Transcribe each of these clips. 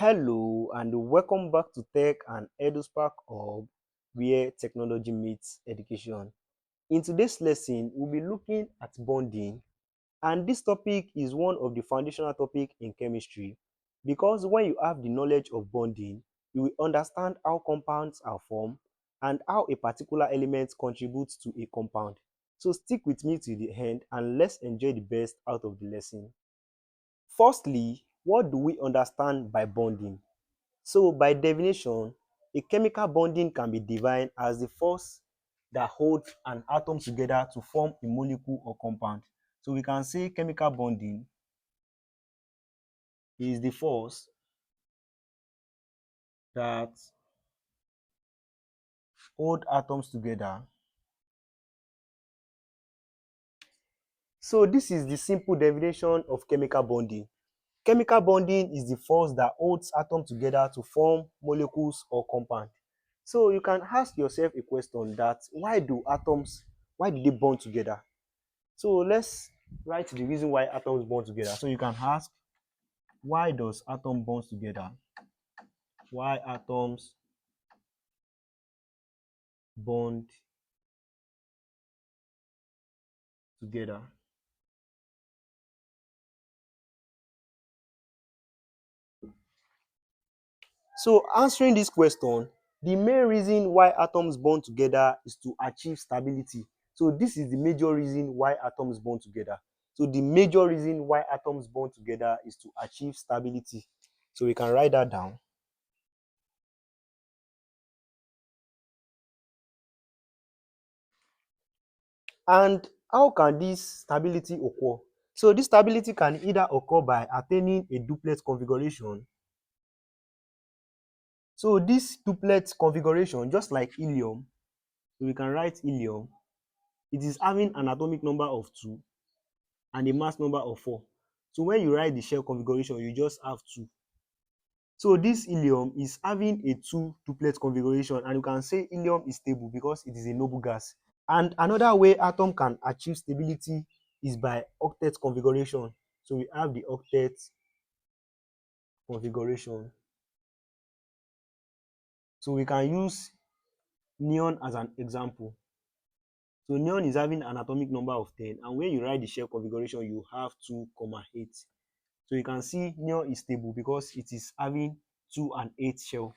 Hello and welcome back to Tech and EduSpark Hub, where technology meets education. In today's lesson, we'll be looking at bonding, and this topic is one of the foundational topics in chemistry because when you have the knowledge of bonding, you will understand how compounds are formed and how a particular element contributes to a compound. So stick with me to the end and let's enjoy the best out of the lesson. Firstly, what do we understand by bonding? So by definition, a chemical bonding can be defined as the force that holds an atom together to form a molecule or compound. So we can say chemical bonding is the force that hold atoms together. So this is the simple definition of chemical bonding. Chemical bonding is the force that holds atoms together to form molecules or compound. So you can ask yourself a question that why do they bond together? So let's write the reason why atoms bond together. So you can ask, why does atom bond together? Why atoms bond together? So answering this question, the main reason why atoms bond together is to achieve stability. So this is the major reason why atoms bond together. So the major reason why atoms bond together is to achieve stability. So we can write that down. And how can this stability occur? So this stability can either occur by attaining a duplet configuration. So this duplet configuration, just like helium, so we can write helium, it is having an atomic number of 2 and a mass number of 4. So when you write the shell configuration, you just have 2. So this helium is having a 2 duplet configuration, and you can say helium is stable because it is a noble gas. And another way atom can achieve stability is by octet configuration. So we have the octet configuration. So we can use neon as an example. So neon is having an atomic number of 10, and when you write the shell configuration, you have 2,8. So you can see neon is stable because it is having 2 and 8 shell.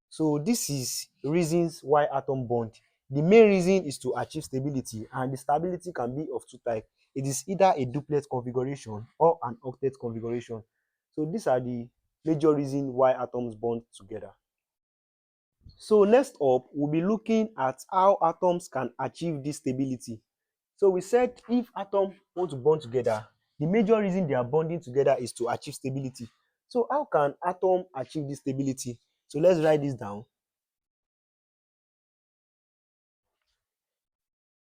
So this is reasons why atom bond. The main reason is to achieve stability, and the stability can be of two types. It is either a duplet configuration or an octet configuration. So these are the major reasons why atoms bond together. So next up, we'll be looking at how atoms can achieve this stability. So we said if atoms want to bond together, the major reason they are bonding together is to achieve stability. So how can atom achieve this stability? So let's write this down.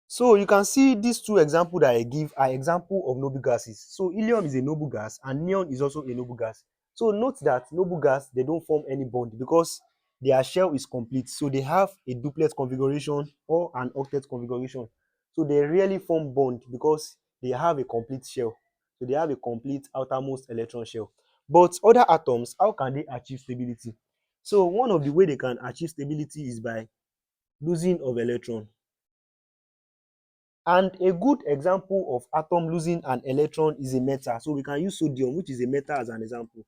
So you can see these two examples that I give are examples of noble gases. So helium is a noble gas and neon is also a noble gas. So note that noble gas, they don't form any bond because their shell is complete. So they have a duplet configuration or an octet configuration. So they rarely form bond because they have a complete shell. So they have a complete outermost electron shell. But other atoms, how can they achieve stability? So one of the way they can achieve stability is by losing of electron. And a good example of atom losing an electron is a metal. So we can use sodium, which is a metal, as an example.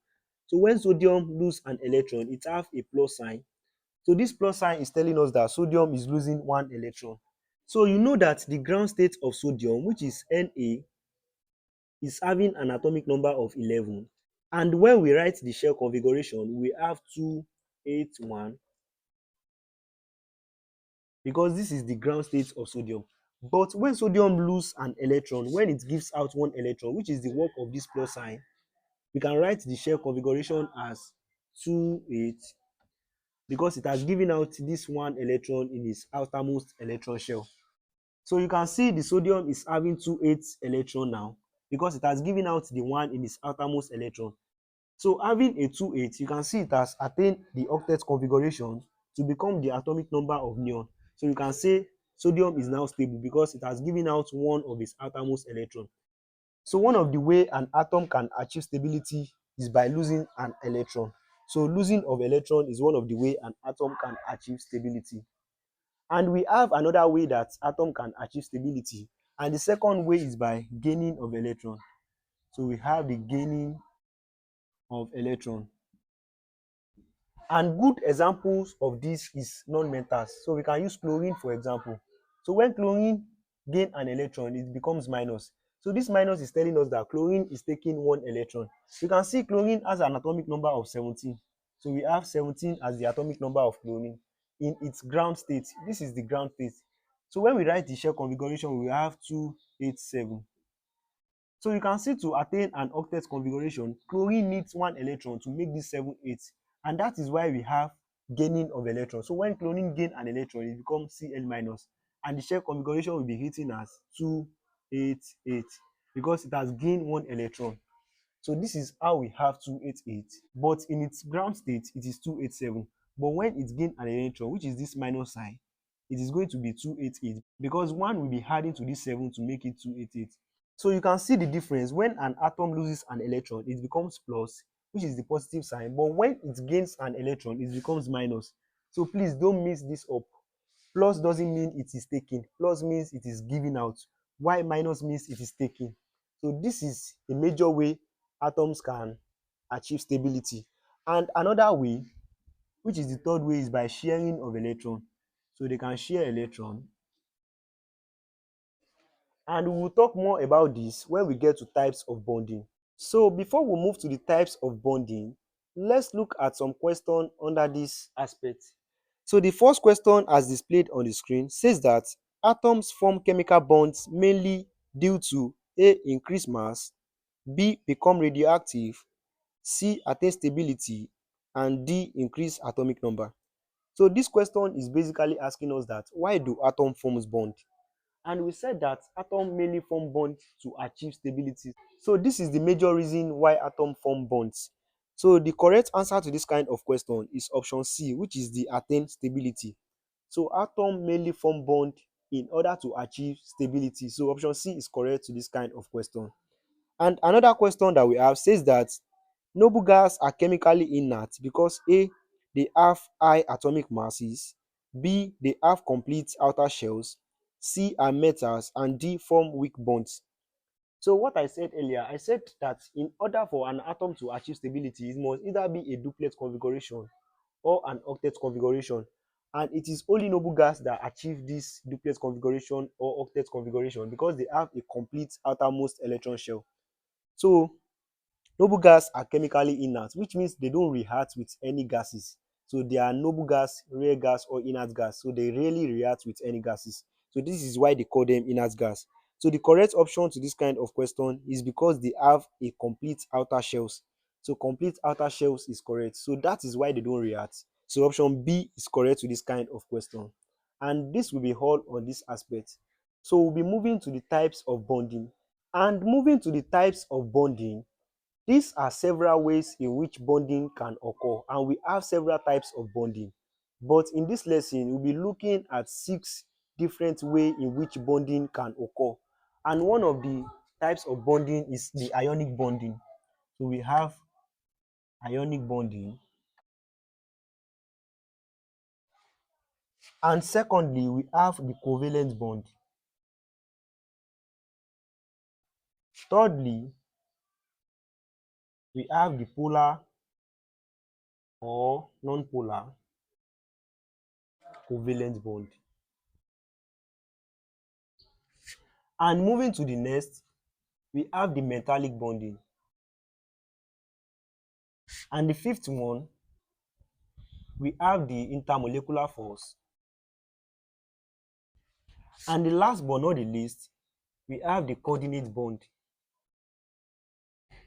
So when sodium loses an electron, it has a plus sign. So this plus sign is telling us that sodium is losing 1 electron. So you know that the ground state of sodium, which is Na, is having an atomic number of 11. And when we write the shell configuration, we have 281 because this is the ground state of sodium. But when sodium loses an electron, when it gives out 1 electron, which is the work of this plus sign, we can write the shell configuration as 2,8 because it has given out this 1 electron in its outermost electron shell. So you can see the sodium is having 2,8 electron now because it has given out the 1 in its outermost electron. So having a 2,8, you can see it has attained the octet configuration to become the atomic number of neon. So you can say sodium is now stable because it has given out 1 of its outermost electron. So one of the way an atom can achieve stability is by losing an electron. So losing of electron is one of the way an atom can achieve stability. And we have another way that atom can achieve stability. And the second way is by gaining of electron. So we have the gaining of electron. And good examples of this is non-metals. So we can use chlorine for example. So when chlorine gain an electron, it becomes minus. So this minus is telling us that chlorine is taking one electron. You can see chlorine has an atomic number of 17. So we have 17 as the atomic number of chlorine in its ground state. This is the ground state. So when we write the shell configuration, we have 287. So you can see to attain an octet configuration, chlorine needs one electron to make this 7,8. And that is why we have gaining of electrons. So when chlorine gain an electron, it becomes Cl minus. And the shell configuration will be written as 288 because it has gained one electron. So this is how we have 288. But in its ground state, it is 287. But when it gains an electron, which is this minus sign, it is going to be 288 because 1 will be adding to this 7 to make it 288. So you can see the difference. When an atom loses an electron, it becomes plus, which is the positive sign. But when it gains an electron, it becomes minus. So please don't mix this up. Plus doesn't mean it is taken. Plus means it is given out. While minus means it is taken. So this is a major way atoms can achieve stability. And another way, which is the third way, is by sharing of electron. So they can share electron. And we will talk more about this when we get to types of bonding. So before we move to the types of bonding, let's look at some questions under this aspect. So the first question, as displayed on the screen, says that atoms form chemical bonds mainly due to A. Increased mass, B. Become radioactive, C. Attain stability, and D. Increase atomic number. So this question is basically asking us that why do atoms form bond? And we said that atoms mainly form bonds to achieve stability. So this is the major reason why atoms form bonds. So the correct answer to this kind of question is option C, which is the attain stability. So atoms mainly form bond in order to achieve stability. So option C is correct to this kind of question. And another question that we have says that noble gas are chemically inert because A, they have high atomic masses, B, they have complete outer shells, C are metals, and D form weak bonds. So what I said earlier, I said that in order for an atom to achieve stability, it must either be a duplet configuration or an octet configuration. And it is only noble gas that achieve this duplet configuration or octet configuration because they have a complete outermost electron shell. So noble gas are chemically inert, which means they don't react with any gases. So they are noble gas, rare gas, or inert gas. So they rarely react with any gases. So this is why they call them inert gas. So the correct option to this kind of question is because they have a complete outer shells. So complete outer shells is correct. So that is why they don't react. So option B is correct to this kind of question. And this will be all on this aspect. So we'll be moving to the types of bonding. And moving to the types of bonding, these are several ways in which bonding can occur, and we have several types of bonding. But in this lesson, we'll be looking at 6 different ways in which bonding can occur. And one of the types of bonding is the ionic bonding. So we have ionic bonding. And secondly, we have the covalent bond. Thirdly, we have the polar or non-polar covalent bond. And moving to the next, we have the metallic bonding. And the fifth one, we have the intermolecular force. And the last but not the least, we have the coordinate bond.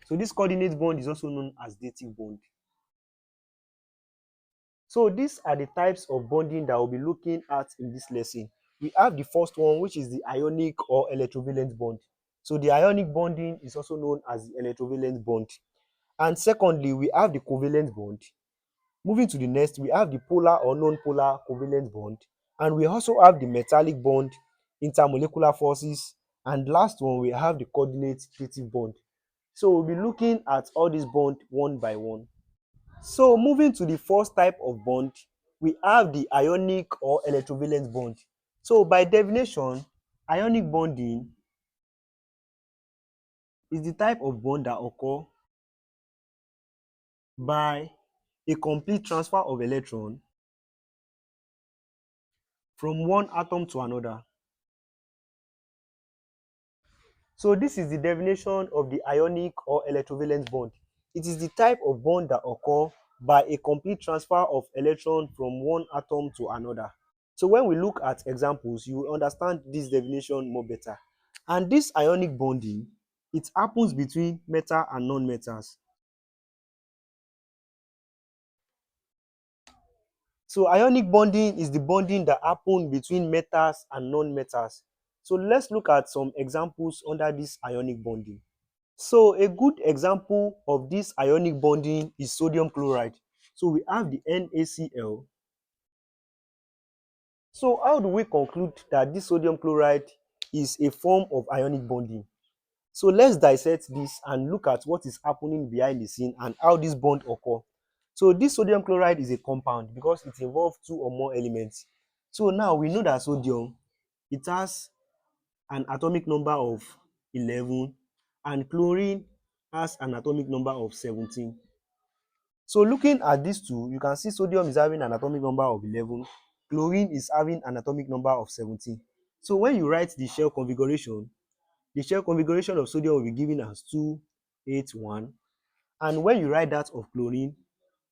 So this coordinate bond is also known as dative bond. So these are the types of bonding that we'll be looking at in this lesson. We have the first one, which is the ionic or electrovalent bond. So the ionic bonding is also known as the electrovalent bond. And secondly, we have the covalent bond. Moving to the next, we have the polar or non-polar covalent bond. And we also have the metallic bond, intermolecular forces, and last one, we have the coordinate dative bond. So we'll be looking at all these bonds one by one. So moving to the first type of bond, we have the ionic or electrovalent bond. So by definition, ionic bonding is the type of bond that occur by a complete transfer of electron from one atom to another. So this is the definition of the ionic or electrovalent bond. It is the type of bond that occur by a complete transfer of electron from one atom to another. So when we look at examples, you will understand this definition more better. And this ionic bonding, it happens between metal and non-metals. So ionic bonding is the bonding that happens between metals and non-metals. So let's look at some examples under this ionic bonding. So a good example of this ionic bonding is sodium chloride. So we have the NaCl. So how do we conclude that this sodium chloride is a form of ionic bonding? So let's dissect this and look at what is happening behind the scene and how this bond occur. So this sodium chloride is a compound because it involves two or more elements. So now we know that sodium, it has an atomic number of 11 and chlorine has an atomic number of 17. So looking at these two, you can see sodium is having an atomic number of 11, chlorine is having an atomic number of 17. So when you write the shell configuration of sodium will be given as 281, and when you write that of chlorine,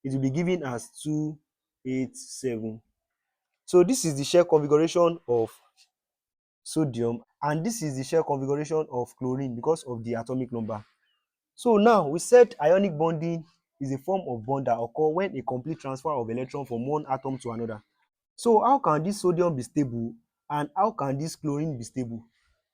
it will be given as 287. So this is the shell configuration of sodium, and this is the shell configuration of chlorine because of the atomic number. So now we said ionic bonding is a form of bond that occur when a complete transfer of electron from one atom to another. So how can this sodium be stable and how can this chlorine be stable?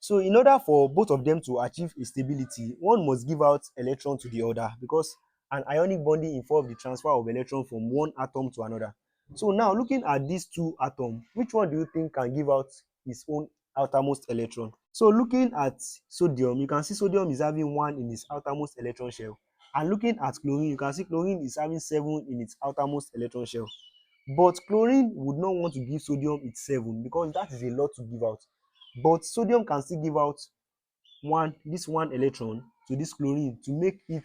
So in order for both of them to achieve a stability, one must give out electron to the other because an ionic bonding involves the transfer of electron from one atom to another. So now looking at these two atoms, which one do you think can give out its own outermost electron? So looking at sodium, you can see sodium is having 1 in its outermost electron shell. And looking at chlorine, you can see chlorine is having 7 in its outermost electron shell. But chlorine would not want to give sodium its 7 because that is a lot to give out. But sodium can still give out this one electron to this chlorine to make it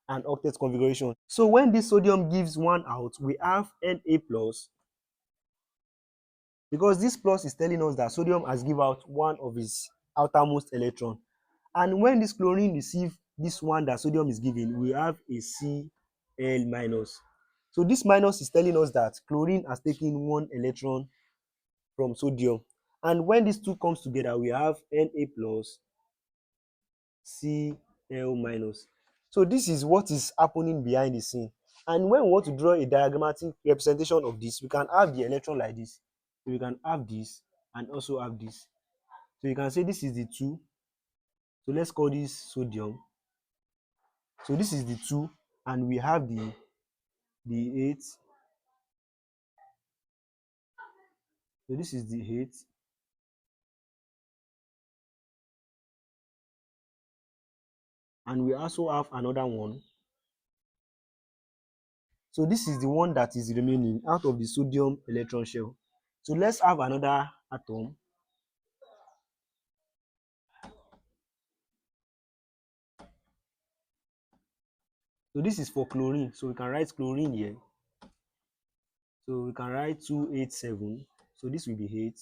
an octet configuration. So when this sodium gives 1 out, we have Na plus, because this plus is telling us that sodium has given out one of its outermost electron. And when this chlorine receives this one that sodium is giving, we have a Cl minus. So this minus is telling us that chlorine has taken 1 electron from sodium. And when these two comes together, we have Na plus Cl minus. So this is what is happening behind the scene. And when we want to draw a diagrammatic representation of this, we can have the electron like this. So we can have this and also have this. So you can say this is the 2. So let's call this sodium. So this is the 2 and we have the 8. So this is the 8. And we also have another one. So this is the one that is remaining out of the sodium electron shell. So let's have another atom. So this is for chlorine. So we can write chlorine here. So we can write 287. So this will be 8.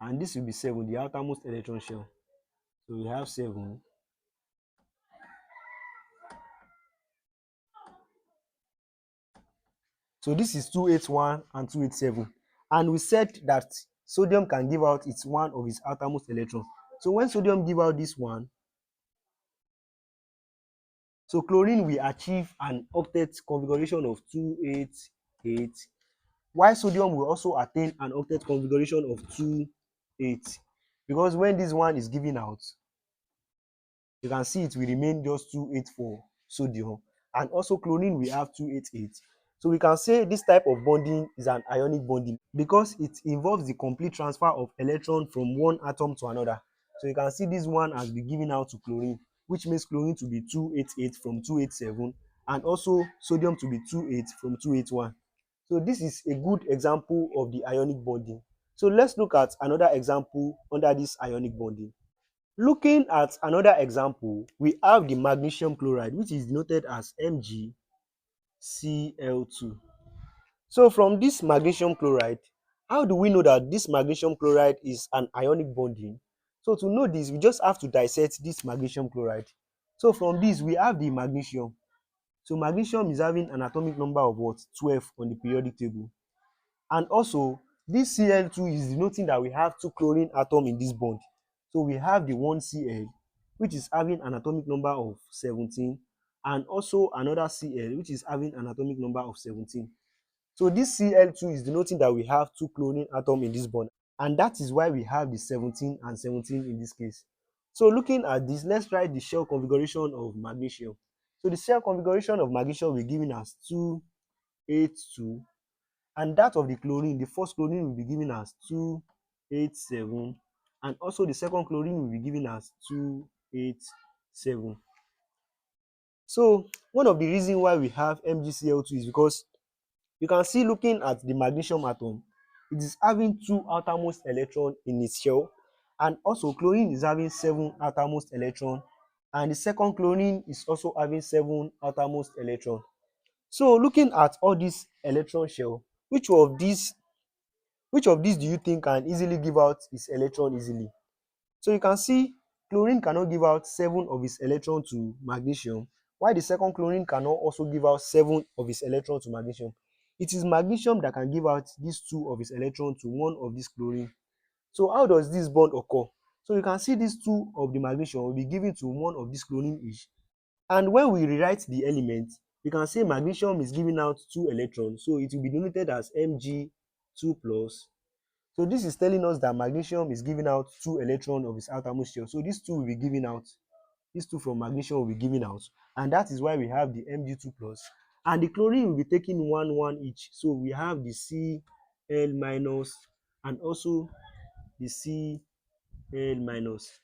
And this will be 7, the outermost electron shell. So we have 7. So this is 281 and 287. And we said that sodium can give out its one of its outermost electrons. So when sodium give out this one, so chlorine will achieve an octet configuration of 288, while sodium will also attain an octet configuration of 28. Because when this one is given out, you can see it will remain just 28 for sodium, and also chlorine will have 288. So we can say this type of bonding is an ionic bonding because it involves the complete transfer of electron from one atom to another. So you can see this one has been given out to chlorine, which makes chlorine to be 288 from 287, and also sodium to be 28 from 281. So this is a good example of the ionic bonding. So let's look at another example under this ionic bonding. Looking at another example, we have the magnesium chloride, which is denoted as MgCl2. So from this magnesium chloride, how do we know that this magnesium chloride is an ionic bonding? So to know this, we just have to dissect this magnesium chloride. So from this, we have the magnesium. So magnesium is having an atomic number of what? 12 on the periodic table. And also, this Cl2 is denoting that we have two chlorine atom in this bond. So we have the one Cl, which is having an atomic number of 17, and also another Cl, which is having an atomic number of 17. So this Cl2 is denoting that we have two chlorine atom in this bond, and that is why we have the 17 and 17 in this case. So looking at this, let's write the shell configuration of magnesium. So the shell configuration of magnesium will be given as 282, and that of the chlorine, the first chlorine will be given as 287, and also the second chlorine will be given as 287. So one of the reasons why we have MgCl2 is because you can see, looking at the magnesium atom, it is having two outermost electron in its shell, and also chlorine is having 7 outermost electron, and the second chlorine is also having 7 outermost electron. So looking at all these electron shell, which of these do you think can easily give out its electron easily? So you can see chlorine cannot give out 7 of its electron to magnesium, while the second chlorine cannot also give out 7 of its electron to magnesium. It is magnesium that can give out these 2 of its electron to one of this chlorine. So how does this bond occur? So you can see these 2 of the magnesium will be given to one of this chlorine each. And when we rewrite the element, we can say magnesium is giving out 2 electrons, so it will be denoted as Mg2 plus. So this is telling us that magnesium is giving out 2 electrons of its outermost shell. So these 2 will be given out. These 2 from magnesium will be given out. And that is why we have the Mg2 plus. And the chlorine will be taking 1, 1 each. So we have the Cl minus and also the Cl minus.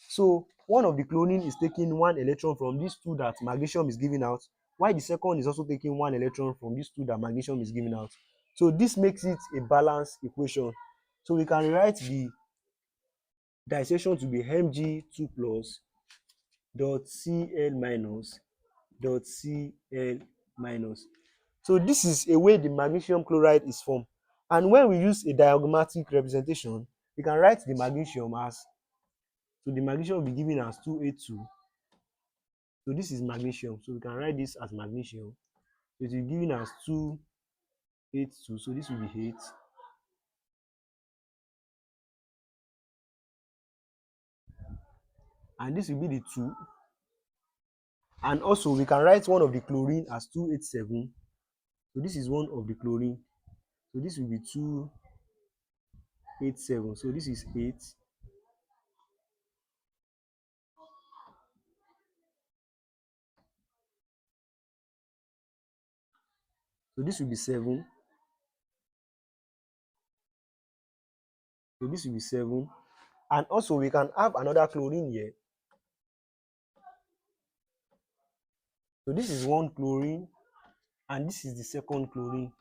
So one of the chlorine is taking 1 electron from these 2 that magnesium is giving out, while the second is also taking 1 electron from these 2 that magnesium is giving out. So this makes it a balanced equation. So we can rewrite the dissection to be Mg2 plus dot Cl minus dot Cl minus. So this is a way the magnesium chloride is formed. And when we use a diagrammatic representation, we can write the magnesium as, so the magnesium will be given as 282. So this is magnesium. So we can write this as magnesium. So it will be given as 282. So this will be 8. And this will be the 2. And also we can write one of the chlorine as 287. So this is one of the chlorine. So this will be 287. So this is 8. So this will be 7. So this will be 7. And also we can have another chlorine here. So this is one chlorine, and this is the second chlorine.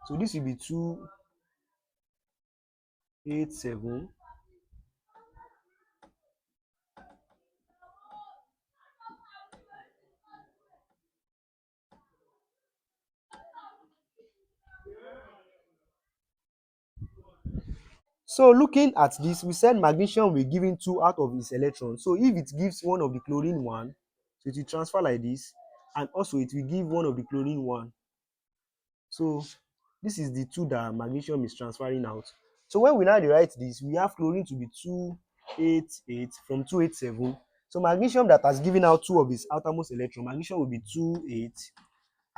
So this will be 287. So looking at this, we said magnesium will be giving 2 out of its electrons. So if it gives one of the chlorine 1, so it will transfer like this, and also it will give one of the chlorine 1. So this is the 2 that magnesium is transferring out. So when we now rewrite this, we have chlorine to be 288 from 287. So magnesium that has given out 2 of its outermost electron, magnesium will be 28.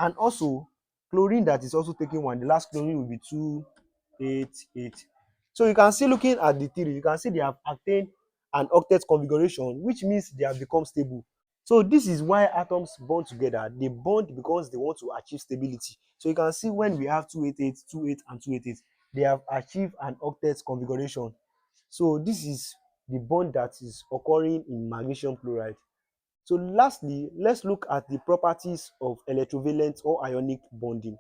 And also chlorine that is also taking 1, the last chlorine will be 288. So you can see, looking at the theory, you can see they have attained an octet configuration, which means they have become stable. So this is why atoms bond together. They bond because they want to achieve stability. So you can see when we have 288, 28, and 288, they have achieved an octet configuration. So this is the bond that is occurring in magnesium chloride. So lastly, let's look at the properties of electrovalent or ionic bonding.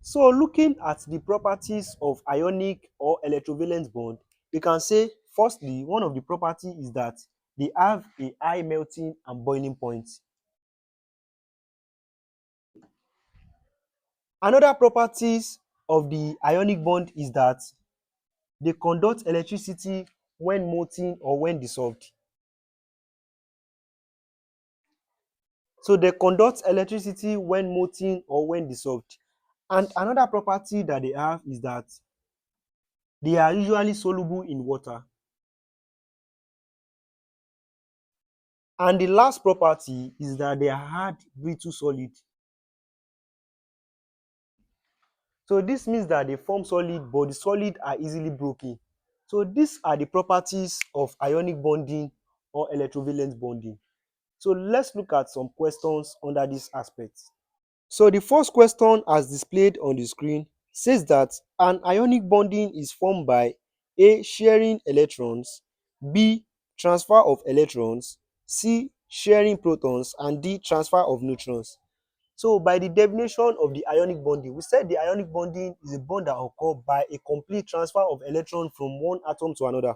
So looking at the properties of ionic or electrovalent bond, we can say firstly, one of the properties is that they have a high melting and boiling point. Another properties of the ionic bond is that they conduct electricity when molten or when dissolved. So they conduct electricity when molten or when dissolved. And another property that they have is that they are usually soluble in water. And the last property is that they are hard, brittle solid. So this means that they form solid, but the solid are easily broken. So these are the properties of ionic bonding or electrovalent bonding. So let's look at some questions under this aspect. So the first question, as displayed on the screen, says that an ionic bonding is formed by A. Sharing electrons, B. Transfer of electrons, C. Sharing protons, and D. Transfer of neutrons. So by the definition of the ionic bonding, we said the ionic bonding is a bond that occurs by a complete transfer of electron from one atom to another.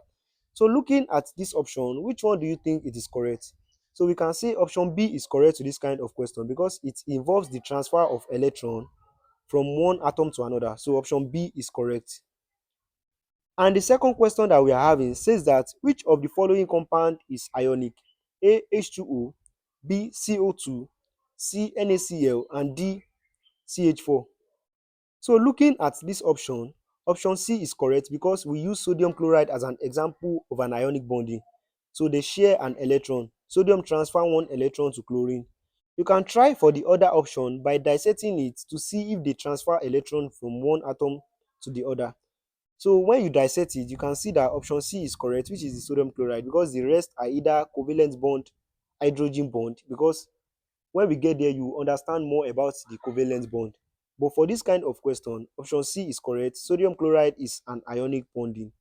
So looking at this option, which one do you think it is correct? So we can say option B is correct to this kind of question because it involves the transfer of electron from one atom to another. So option B is correct. And the second question that we are having says that which of the following compound is ionic? A. H2O, B. CO2, C. NaCl, and D. CH4. So looking at this option, option C is correct because we use sodium chloride as an example of an ionic bonding. So they share an electron. Sodium transfer one electron to chlorine. You can try for the other option by dissecting it to see if they transfer electron from one atom to the other. So when you dissect it, you can see that option C is correct, which is the sodium chloride, because the rest are either covalent bond, hydrogen bond, because when we get there, you understand more about the covalent bond. But for this kind of question, option C is correct. Sodium chloride is an ionic bonding.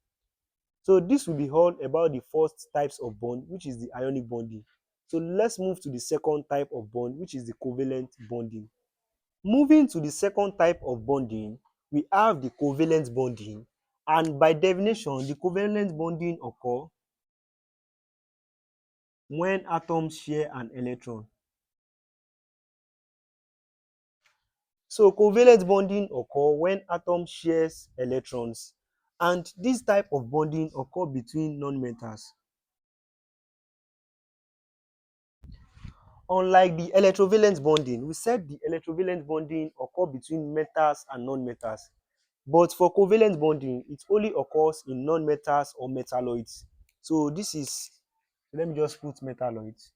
So this will be all about the first types of bond, which is the ionic bonding. So let's move to the second type of bond, which is the covalent bonding. Moving to the second type of bonding, we have the covalent bonding. And by definition, the covalent bonding occur when atoms share an electron. So covalent bonding occur when atoms shares electrons, and this type of bonding occur between nonmetals. Unlike the electrovalent bonding, we said the electrovalent bonding occur between metals and nonmetals. But for covalent bonding, it only occurs in nonmetals or metalloids. So this is, let me just put metalloids.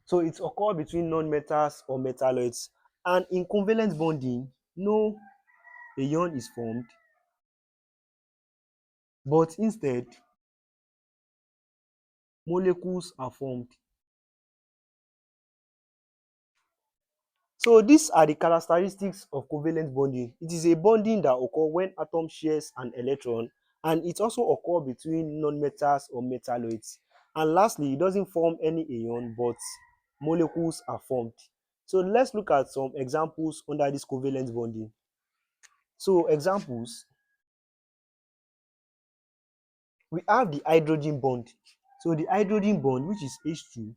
So it occurs between nonmetals or metalloids. And in covalent bonding, no ion is formed, but instead molecules are formed. So these are the characteristics of covalent bonding. It is a bonding that occurs when atom shares an electron, and it also occurs between nonmetals or metalloids. And lastly, it doesn't form any ion, but molecules are formed. So let's look at some examples under this covalent bonding. So examples, we have the hydrogen bond. So the hydrogen bond, which is H2.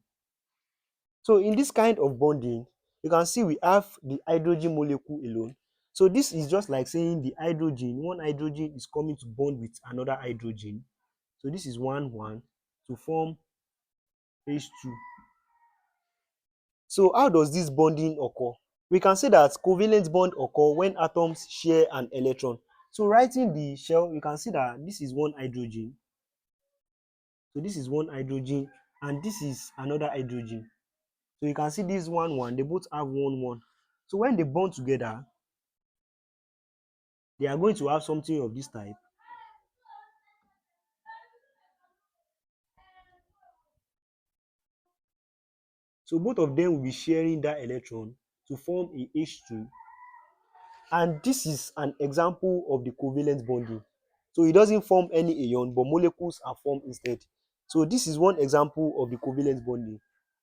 So in this kind of bonding, you can see we have the hydrogen molecule alone. So this is just like saying the hydrogen, one hydrogen is coming to bond with another hydrogen. So this is 1 to form H2. So how does this bonding occur? We can say that covalent bond occur when atoms share an electron. So writing the shell, you can see that this is one hydrogen. So this is one hydrogen and this is another hydrogen. So you can see this 1 they both have 1. So when they bond together, they are going to have something of this type. So both of them will be sharing that electron to form a H2. And this is an example of the covalent bonding. So it doesn't form any ion, but molecules are formed instead. So this is one example of the covalent bonding.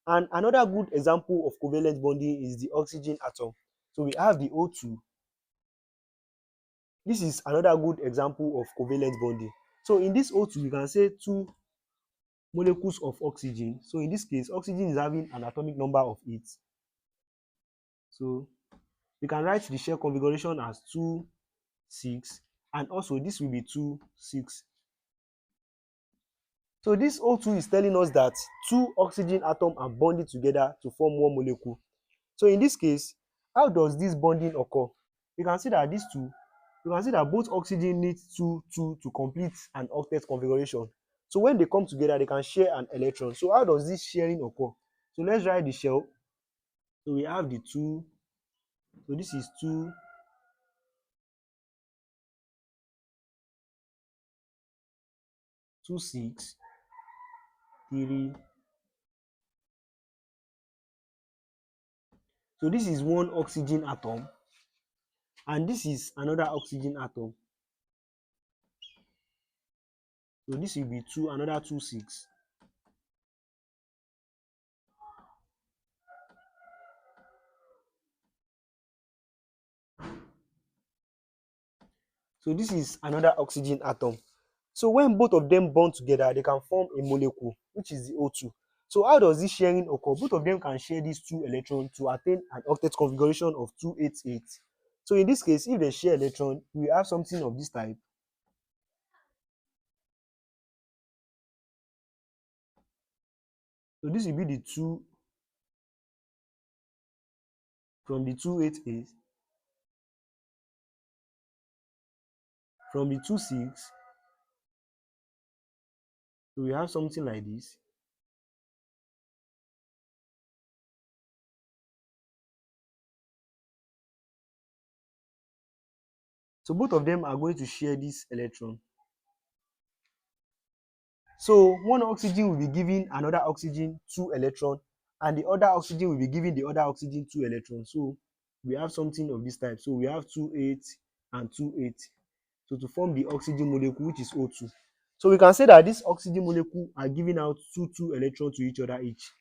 And another good example of covalent bonding is the oxygen atom. So we have the O2. This is another good example of covalent bonding. So in this O2, we can say two molecules of oxygen. So in this case, oxygen is having an atomic number of 8. So we can write the shell configuration as 2, 6, and also this will be 2, 6. So this O2 is telling us that two oxygen atoms are bonding together to form one molecule. So in this case, how does this bonding occur? You can see that both oxygen need 2, 2 to complete an octet configuration. So when they come together, they can share an electron. So how does this sharing occur? So let's write the shell. So we have the 2. So this is 2, 2, 6, 3. So this is one oxygen atom, and this is another oxygen atom. So this will be 2, another 2, 6. So this is another oxygen atom. So when both of them bond together, they can form a molecule, which is the O2. So how does this sharing occur? Both of them can share these 2 electrons to attain an octet configuration of 288. So in this case, if they share electron, we have something of this type. So this will be the 2 from the 288, from the 26. So we have something like this. So both of them are going to share this electron. So one oxygen will be giving another oxygen 2 electrons, and the other oxygen will be giving the other oxygen 2 electrons. So we have something of this type. So we have 2, 8 and 2, 8. So to form the oxygen molecule, which is O2. So we can say that this oxygen molecule are giving out 2, 2 electrons to each other each.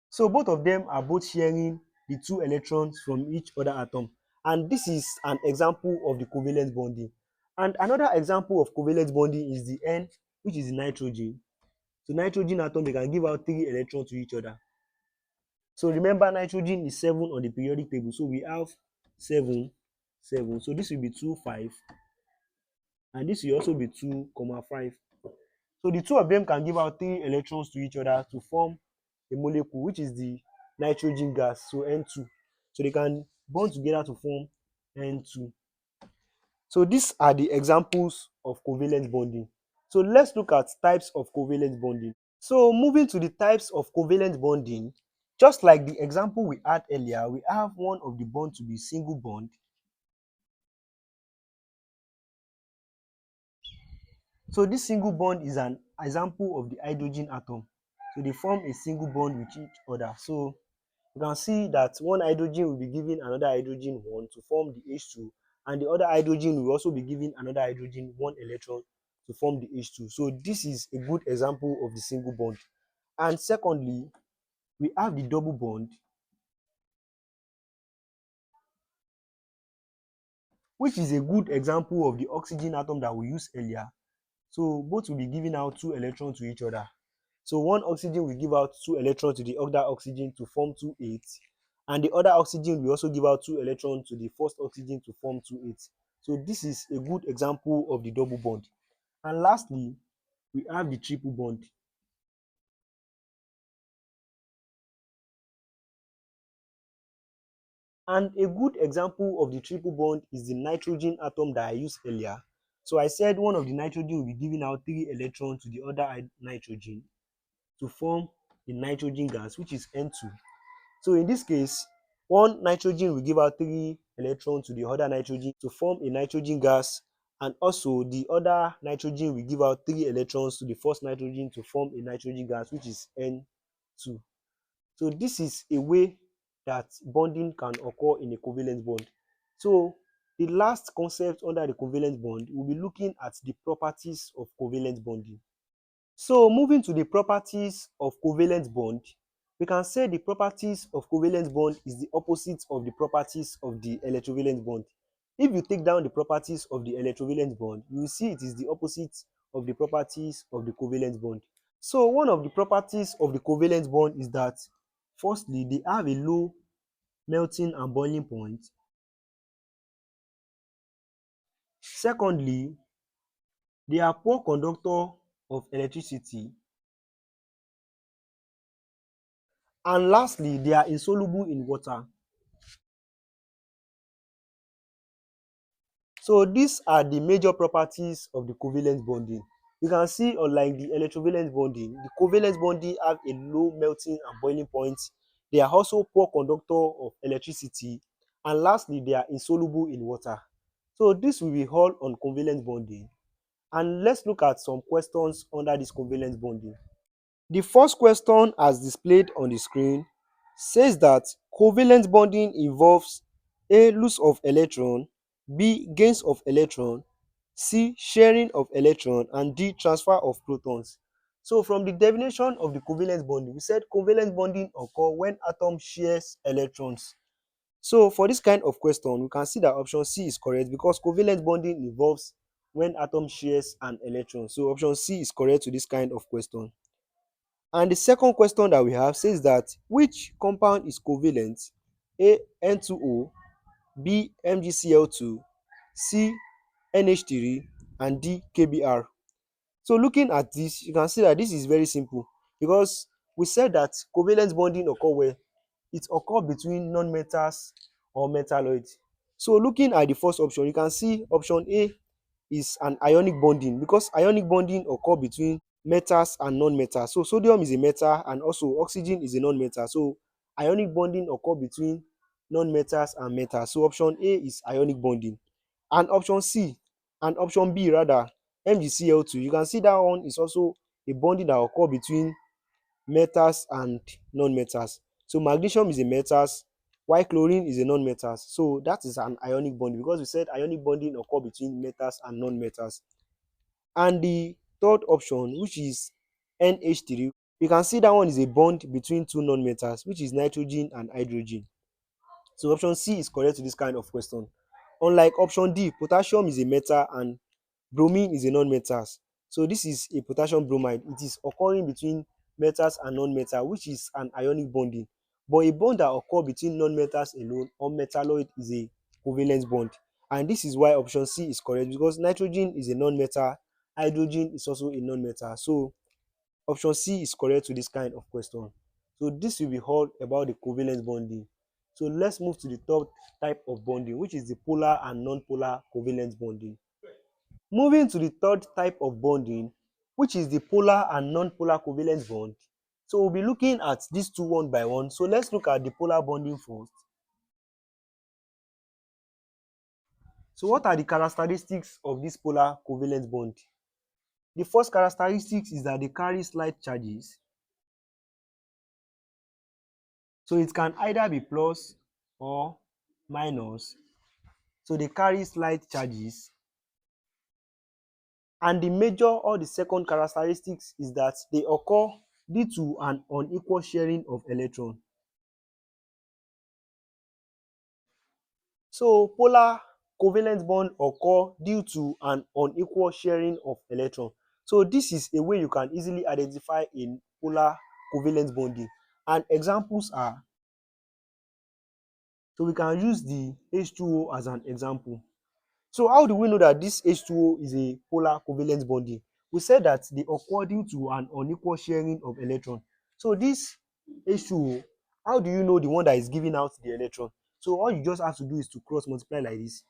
So both of them are both sharing the 2 electrons from each other atom. And this is an example of the covalent bonding. And another example of covalent bonding is the N, which is the nitrogen. So nitrogen atom, they can give out 3 electrons to each other. So remember, nitrogen is 7 on the periodic table. So we have 7, 7. So this will be 2, 5. And this will also be 2, 5. So the two of them can give out 3 electrons to each other to form a molecule, which is the nitrogen gas, so N2. So they can bond together to form N2. So these are the examples of covalent bonding. So let's look at types of covalent bonding. So moving to the types of covalent bonding, just like the example we had earlier, we have one of the bond to be single bond. So this single bond is an example of the hydrogen atom. So they form a single bond with each other. So you can see that one hydrogen will be giving another hydrogen 1 to form the H2, and the other hydrogen will also be giving another hydrogen 1 electron to form the H2. So this is a good example of the single bond. And secondly, we have the double bond, which is a good example of the oxygen atom that we used earlier. So both will be giving out 2 electrons to each other. So one oxygen will give out 2 electrons to the other oxygen to form 2, 8. And the other oxygen will also give out 2 electrons to the first oxygen to form 2, 8. So this is a good example of the double bond. And lastly, we have the triple bond. And a good example of the triple bond is the nitrogen atom that I used earlier. So I said one of the nitrogen will be giving out 3 electrons to the other nitrogen to form the nitrogen gas, which is N2. So in this case, one nitrogen will give out 3 electrons to the other nitrogen to form a nitrogen gas, and also the other nitrogen will give out 3 electrons to the first nitrogen to form a nitrogen gas, which is N2. So this is a way that bonding can occur in a covalent bond. So The last concept under the covalent bond, we'll be looking at the properties of covalent bonding. So moving to the properties of covalent bond, we can say the properties of covalent bond is the opposite of the properties of the electrovalent bond. If you take down the properties of the electrovalent bond, you will see it is the opposite of the properties of the covalent bond. So one of the properties of the covalent bond is that firstly, they have a low melting and boiling point. Secondly, they are poor conductor of electricity. And lastly, they are insoluble in water. So these are the major properties of the covalent bonding. You can see, unlike the electrovalent bonding, the covalent bonding have a low melting and boiling point. They are also poor conductor of electricity. And lastly, they are insoluble in water. So this will be all on covalent bonding. And let's look at some questions under this covalent bonding. The first question, as displayed on the screen, says that covalent bonding involves A. Loss of electron, B. Gains of electron, C. Sharing of electron, and D. Transfer of protons. So from the definition of the covalent bonding, we said covalent bonding occur when atom shares electrons. So for this kind of question, we can see that option C is correct because covalent bonding involves when atom shares an electron. So option C is correct to this kind of question. And the second question that we have says that which compound is covalent? A. N2O, B. MgCl2, C. NH3, and D. KBr. So looking at this, you can see that this is very simple because we said that covalent bonding occur where it occurs between non-metals or metalloids. So looking at the first option, you can see option A is an ionic bonding because ionic bonding occur between metals and non-metals. So sodium is a metal and also oxygen is a non-metal. So ionic bonding occur between non-metals and metals. So option A is ionic bonding. And option C and option B rather, MgCl2, you can see that one is also a bonding that occur between metals and non-metals. So magnesium is a metals, while chlorine is a non-metals. So that is an ionic bonding because we said ionic bonding occur between metals and non-metals. And the third option, which is NH3, you can see that one is a bond between two non-metals, which is nitrogen and hydrogen. So option C is correct to this kind of question. Unlike option D, potassium is a metal and bromine is a non-metal. So this is a potassium bromide. It is occurring between metals and non-metal, which is an ionic bonding. But a bond that occurs between non-metals alone or metalloid is a covalent bond. And this is why option C is correct because nitrogen is a non-metal, hydrogen is also a non-metal. So option C is correct to this kind of question. So this will be all about the covalent bonding. So let's move to the third type of bonding, which is the polar and non-polar covalent bonding. Moving to the third type of bonding, which is the polar and non-polar covalent bond. So we'll be looking at these two one by one. So let's look at the polar bonding first. So what are the characteristics of this polar covalent bond? The first characteristic is that they carry slight charges. So it can either be plus or minus. So they carry slight charges. And the major or the second characteristics is that they occur due to an unequal sharing of electron. So polar covalent bond occur due to an unequal sharing of electron. So this is a way you can easily identify in polar covalent bonding. And examples are, so we can use the H2O as an example. So how do we know that this H2O is a polar covalent bonding? We said that they occur due to an unequal sharing of electron. So this H2O, how do you know the one that is giving out the electron? So all you just have to do is to cross multiply like this.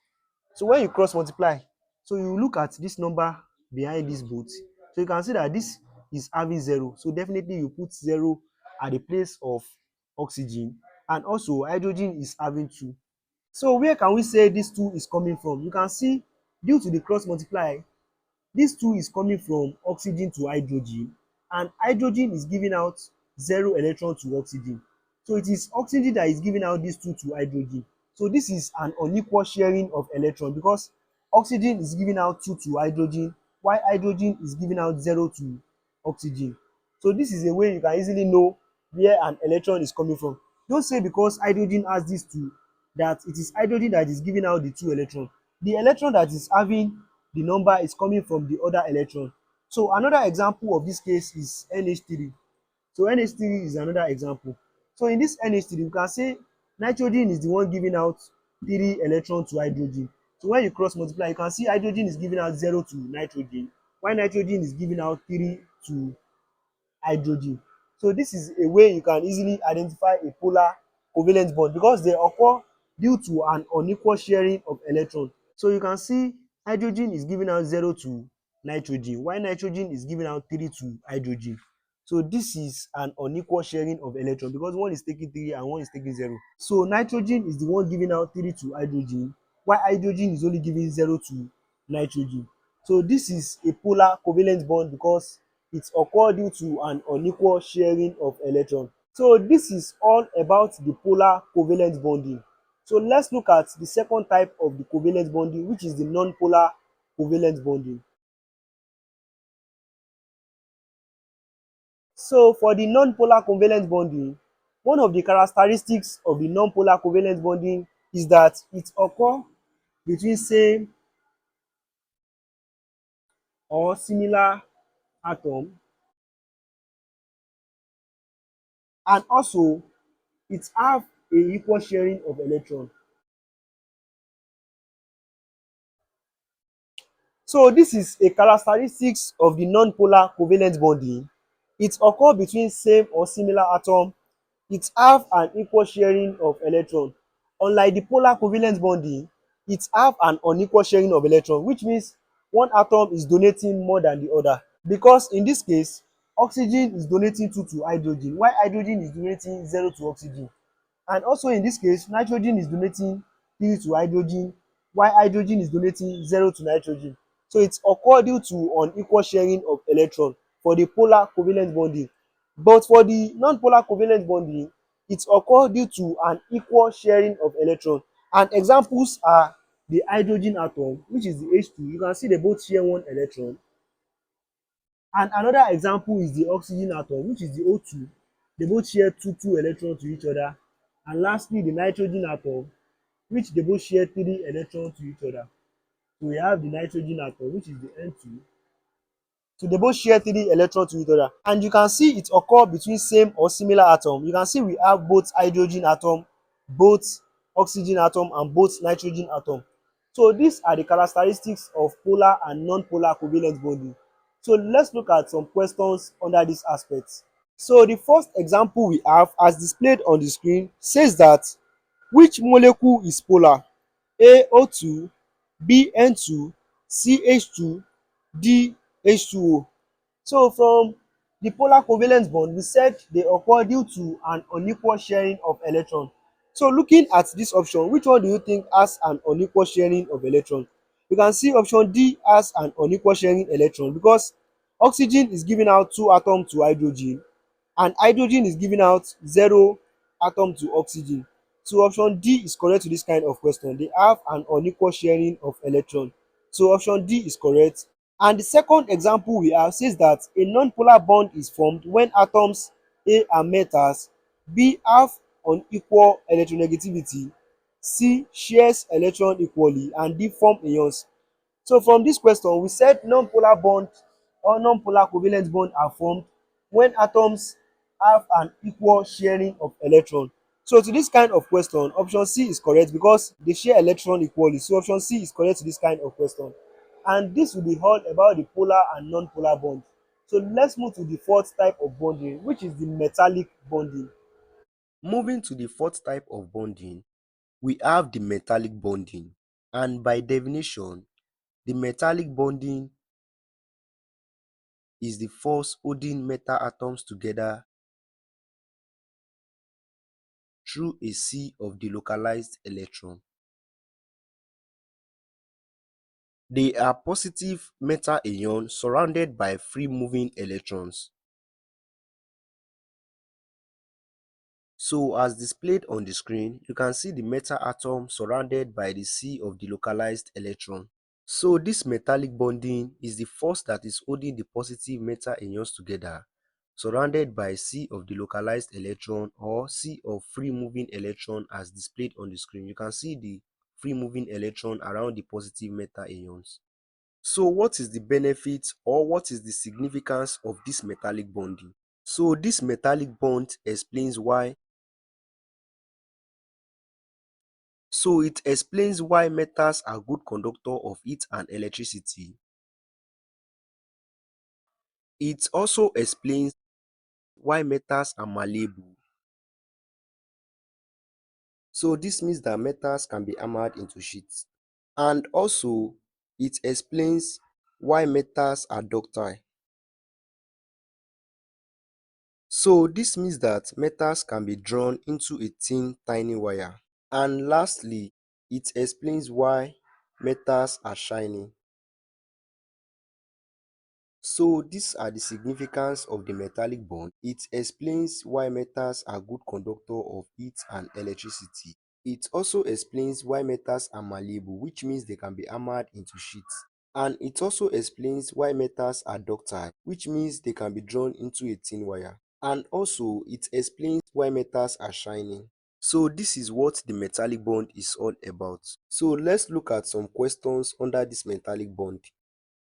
So when you cross multiply, so you look at this number behind this both. So you can see that this is having 0. So definitely you put 0 at the place of oxygen. And also hydrogen is having 2. So where can we say this 2 is coming from? You can see due to the cross multiply, this 2 is coming from oxygen to hydrogen, and hydrogen is giving out 0 electron to oxygen. So it is oxygen that is giving out this 2 to hydrogen. So this is an unequal sharing of electron because oxygen is giving out 2 to hydrogen while hydrogen is giving out 0 to oxygen. So this is a way you can easily know where an electron is coming from. Don't say because hydrogen has these two that it is hydrogen that is giving out the 2 electron. The electron that is having the number is coming from the other electron. So another example of this case is NH3. So NH3 is another example. So in this NH3, you can say nitrogen is the one giving out 3 electrons to hydrogen. So when you cross multiply, you can see hydrogen is giving out 0 to nitrogen, while nitrogen is giving out 3 to hydrogen. So this is a way you can easily identify a polar covalent bond because they occur due to an unequal sharing of electrons. So you can see hydrogen is giving out 0 to nitrogen, while nitrogen is giving out 3 to hydrogen. So this is an unequal sharing of electrons because one is taking 3 and one is taking 0. So nitrogen is the one giving out 3 to hydrogen, while hydrogen is only giving 0 to nitrogen. So this is a polar covalent bond because it occurs due to an unequal sharing of electrons. So this is all about the polar covalent bonding. So let's look at the second type of the covalent bonding, which is the non-polar covalent bonding. So for the non-polar covalent bonding, one of the characteristics of the non-polar covalent bonding is that it occurs between same or similar atom, and also it have a equal sharing of electron. So this is a characteristics of the non-polar covalent bonding. It occurs between same or similar atom. It have an equal sharing of electron. Unlike the polar covalent bonding, it have an unequal sharing of electron, which means one atom is donating more than the other. Because in this case, oxygen is donating 2 to hydrogen, while hydrogen is donating 0 to oxygen. And also in this case, nitrogen is donating 3 to hydrogen, while hydrogen is donating 0 to nitrogen. So it's occur due to unequal sharing of electron for the polar covalent bonding. But for the non-polar covalent bonding, it occur due to an equal sharing of electron. And examples are the hydrogen atom, which is the H2. You can see they both share 1 electron. And another example is the oxygen atom, which is the O2. They both share 2 electrons to each other. And lastly, the nitrogen atom, which they both share 3 electrons to each other. So we have the nitrogen atom, which is the N2. So they both share 3 electrons to each other. And you can see it occur between same or similar atom. You can see we have both hydrogen atom, both oxygen atom, and both nitrogen atom. So these are the characteristics of polar and non-polar covalent bonding. So let's look at some questions under this aspect. So the first example we have, as displayed on the screen, says that which molecule is polar? A O2, B N2, C H2, D H2O. So from the polar covalent bond, we said they occur due to an unequal sharing of electron. So looking at this option, which one do you think has an unequal sharing of electron? You can see option D has an unequal sharing electron because oxygen is giving out 2 atoms to hydrogen and hydrogen is giving out 0 atom to oxygen. So option D is correct to this kind of question. They have an unequal sharing of electron. So option D is correct. And the second example we have says that a non-polar bond is formed when atoms A are metals, B have unequal electronegativity, C shares electron equally, and D form ions. So from this question, we said non-polar bond or non-polar covalent bond are formed when atoms have an equal sharing of electron. So to this kind of question, option C is correct because they share electron equally. So option C is correct to this kind of question. And this will be all about the polar and non-polar bond. So let's move to the fourth type of bonding, which is the metallic bonding. Moving to the fourth type of bonding, we have the metallic bonding. And by definition, the metallic bonding is the force holding metal atoms together through a sea of delocalized electrons. They are positive metal ions surrounded by free moving electrons. So as displayed on the screen, you can see the metal atom surrounded by the sea of delocalized electron. So this metallic bonding is the force that is holding the positive metal ions together, surrounded by sea of delocalized electron or sea of free moving electron as displayed on the screen. You can see the free moving electron around the positive metal ions. So what is the benefit or what is the significance of this metallic bonding? So this metallic bond explains why So it explains why metals are good conductor of heat and electricity. It also explains why metals are malleable. So this means that metals can be hammered into sheets. And also it explains why metals are ductile. So this means that metals can be drawn into a thin, tiny wire. And lastly, it explains why metals are shiny. So these are the significance of the metallic bond. It explains why metals are good conductor of heat and electricity. It also explains why metals are malleable, which means they can be hammered into sheets. And it also explains why metals are ductile, which means they can be drawn into a thin wire. And also it explains why metals are shining. So this is what the metallic bond is all about. So let's look at some questions under this metallic bond.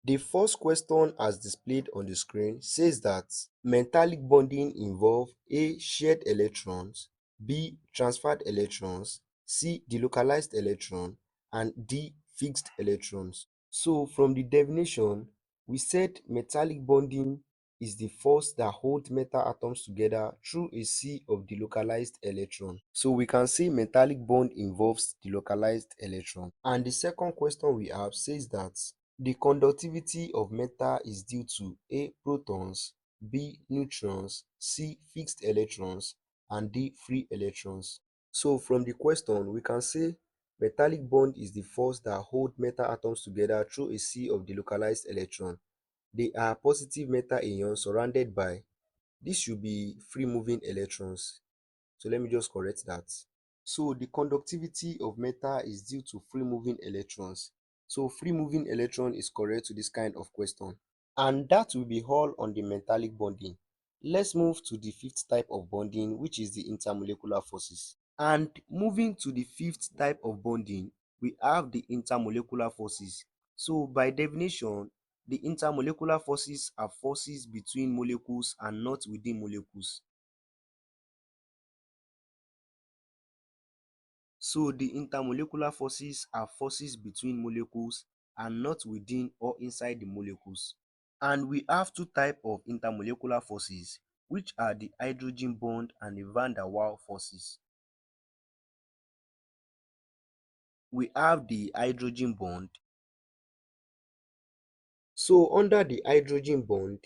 The first question as displayed on the screen says that metallic bonding involve A. Shared electrons, B. Transferred electrons, C. Delocalized electron, and D. Fixed electrons. So from the definition, we said metallic bonding is the force that holds metal atoms together through a sea of delocalized electron. So we can say metallic bond involves delocalized electron. And the second question we have says that the conductivity of metal is due to A. Protons, B. Neutrons, C. Fixed electrons, and D. Free electrons. So from the question, we can say metallic bond is the force that holds metal atoms together through a sea of delocalized electrons. They are positive metal ions surrounded by, this should be free moving electrons. So let me just correct that. So the conductivity of metal is due to free moving electrons. So free moving electron is correct to this kind of question. And that will be all on the metallic bonding. Let's move to the fifth type of bonding, which is the intermolecular forces. And moving to the fifth type of bonding, we have the intermolecular forces. So by definition, the intermolecular forces are forces between molecules and not within molecules. So the intermolecular forces are forces between molecules and not within or inside the molecules. And we have two types of intermolecular forces, which are the hydrogen bond and the van der Waals forces. We have the hydrogen bond. So under the hydrogen bond,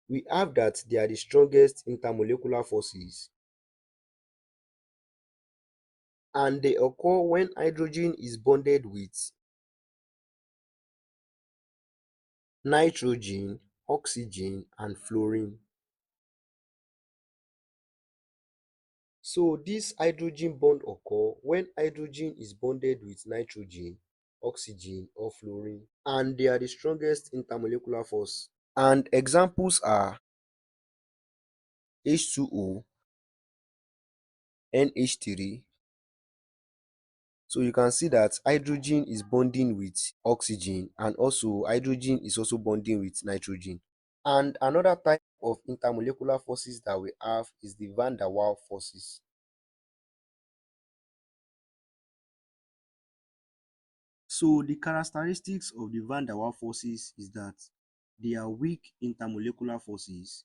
we have that they are the strongest intermolecular forces, and they occur when hydrogen is bonded with nitrogen, oxygen, and fluorine. So this hydrogen bond occur when hydrogen is bonded with nitrogen, oxygen, or fluorine, and they are the strongest intermolecular force. And examples are H2O, NH3. So you can see that hydrogen is bonding with oxygen, and also hydrogen is also bonding with nitrogen. And another type of intermolecular forces that we have is the van der Waals forces. So the characteristics of the van der Waals forces is that they are weak intermolecular forces.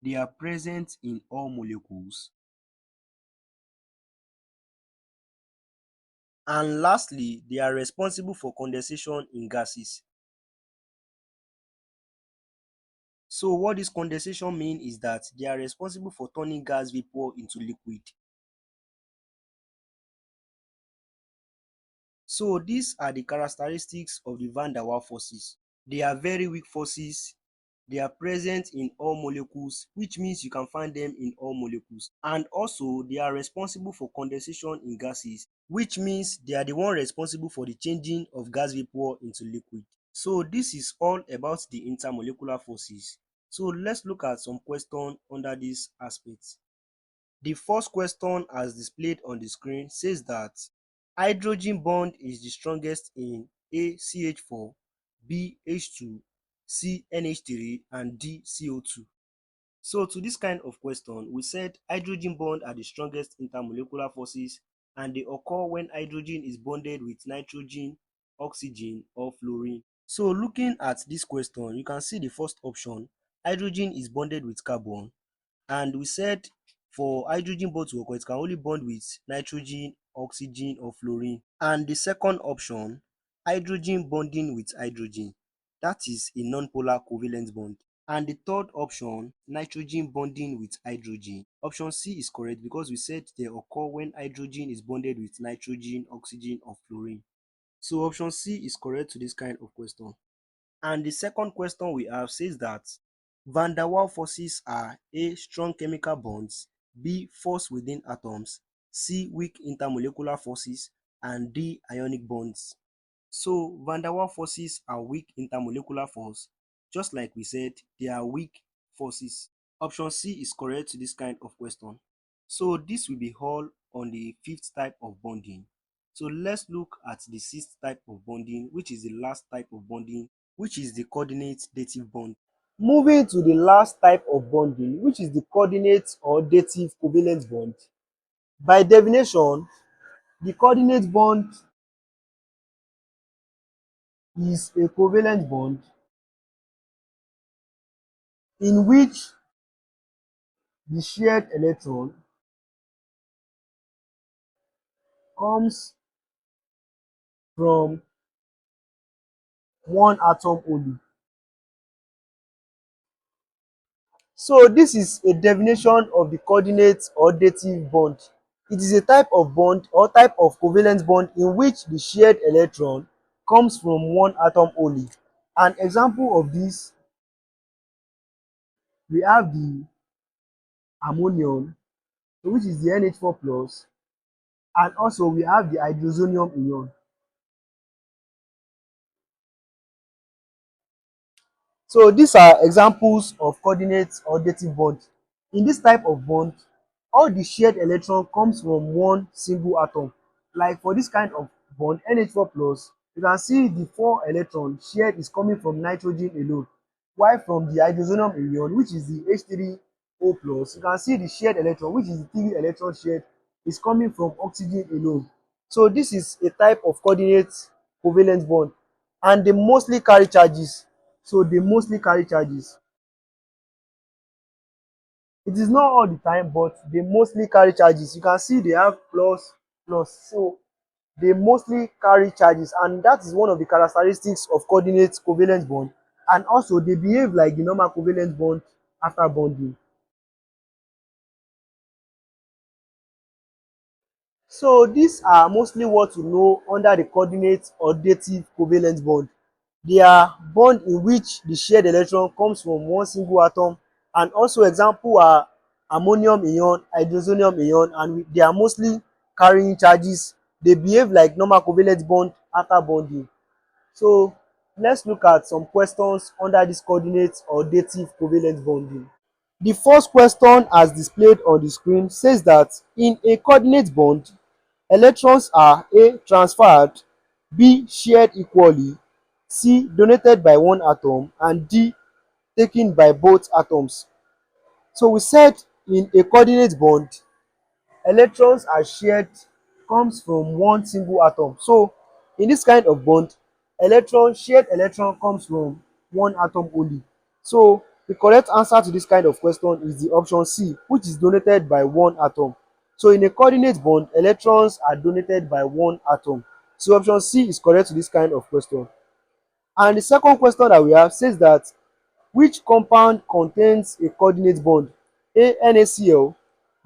They are present in all molecules. And lastly, they are responsible for condensation in gases. So what this condensation means is that they are responsible for turning gas vapor into liquid. So these are the characteristics of the van der Waals forces. They are very weak forces. They are present in all molecules, which means you can find them in all molecules. And also, they are responsible for condensation in gases, which means they are the one responsible for the changing of gas vapor into liquid. So this is all about the intermolecular forces. So let's look at some questions under this aspect. The first question, as displayed on the screen, says that hydrogen bond is the strongest in A CH4, B H2, C NH3, and D CO2. So to this kind of question, we said hydrogen bond are the strongest intermolecular forces, and they occur when hydrogen is bonded with nitrogen, oxygen, or fluorine. So looking at this question, you can see the first option, hydrogen is bonded with carbon, and we said for hydrogen bond to occur, it can only bond with nitrogen, oxygen, or fluorine. And the second option, hydrogen bonding with hydrogen, that is a non-polar covalent bond. And the third option, nitrogen bonding with hydrogen. Option C is correct because we said they occur when hydrogen is bonded with nitrogen, oxygen, or fluorine. So option C is correct to this kind of question. And the second question we have says that van der Waals forces are A. Strong chemical bonds, B. Force within atoms, C. Weak intermolecular forces, and D. Ionic bonds. So van der Waals forces are weak intermolecular force. Just like we said, they are weak forces. Option C is correct to this kind of question. So this will be all on the fifth type of bonding. So let's look at the sixth type of bonding, which is the last type of bonding, which is the coordinate dative bond. Moving to the last type of bonding, which is the coordinate or dative covalent bond. By definition, the coordinate bond is a covalent bond in which the shared electron comes from one atom only. So this is a definition of the coordinate or dative bond. It is a type of bond or type of covalent bond in which the shared electron comes from one atom only. An example of this, we have the ammonium, which is the NH4 plus, and also we have the hydrozonium ion. So these are examples of coordinate or dative bond. In this type of bond, all the shared electron comes from one single atom. Like for this kind of bond, NH4 plus, you can see the 4 electron shared is coming from nitrogen alone. While from the hydrozonium ion, which is the H3O plus, you can see the shared electron, which is the 3 electron shared, is coming from oxygen alone. So this is a type of coordinate covalent bond, and they mostly carry charges. So they mostly carry charges. It is not all the time, but they mostly carry charges. You can see they have plus, plus. So they mostly carry charges, and that is one of the characteristics of coordinate covalent bond. And also they behave like the normal covalent bond after bonding. So these are mostly what you know under the coordinate or dative covalent bond. They are bond in which the shared electron comes from one single atom, and also example are ammonium ion, hydrozonium ion, and they are mostly carrying charges. They behave like normal covalent bond after bonding. So let's look at some questions under this coordinate or dative covalent bonding. The first question, as displayed on the screen, says that in a coordinate bond, electrons are A. Transferred, B. Shared equally, C. Donated by one atom, and D. Taken by both atoms. So we said in a coordinate bond, electrons are shared comes from one single atom. So in this kind of bond, shared electron comes from one atom only. So the correct answer to this kind of question is the option C, which is donated by one atom. So in a coordinate bond, electrons are donated by one atom. So option C is correct to this kind of question. And the second question that we have says that which compound contains a coordinate bond? A. NaCl,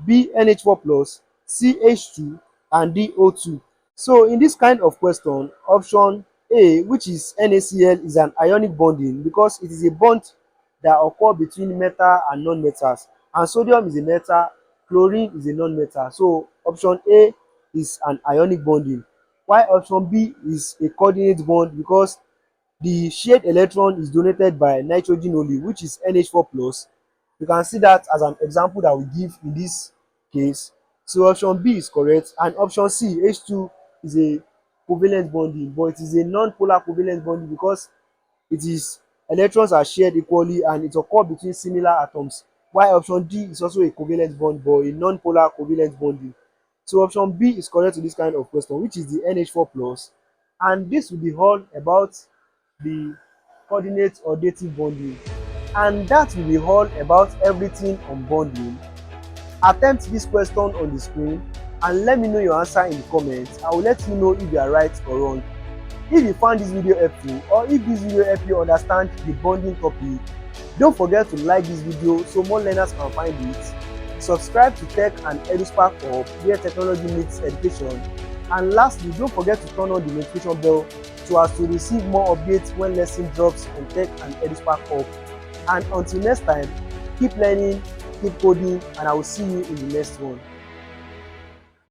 B. NH4 plus, C. H2, and D. O2. So in this kind of question, option A, which is NaCl, is an ionic bonding because it is a bond that occur between metal and non-metals, and sodium is a metal, chlorine is a non-metal. So option A is an ionic bonding, while option B is a coordinate bond because the shared electron is donated by nitrogen only, which is NH4 plus. You can see that as an example that we give in this case. So option B is correct, and option C, H2, is a covalent bonding, but it is a non-polar covalent bonding because it is electrons are shared equally and it occurs between similar atoms, while option D is also a covalent bond but a non-polar covalent bonding. So option B is correct to this kind of question, which is the NH4 plus. And this will be all about the coordinate or dative bonding. And that will be all about everything on bonding. Attempt this question on the screen and let me know your answer in the comments. I will let you know if you are right or wrong. If you found this video helpful, or if this video help you understand the bonding topic, don't forget to like this video so more learners can find it. Subscribe to Tech and EduSpark Hub where technology meets education. And lastly, don't forget to turn on the notification bell so as to receive more updates when lesson drops on Tech and EduSpark Hub. And until next time, keep learning, keep coding, and I will see you in the next one.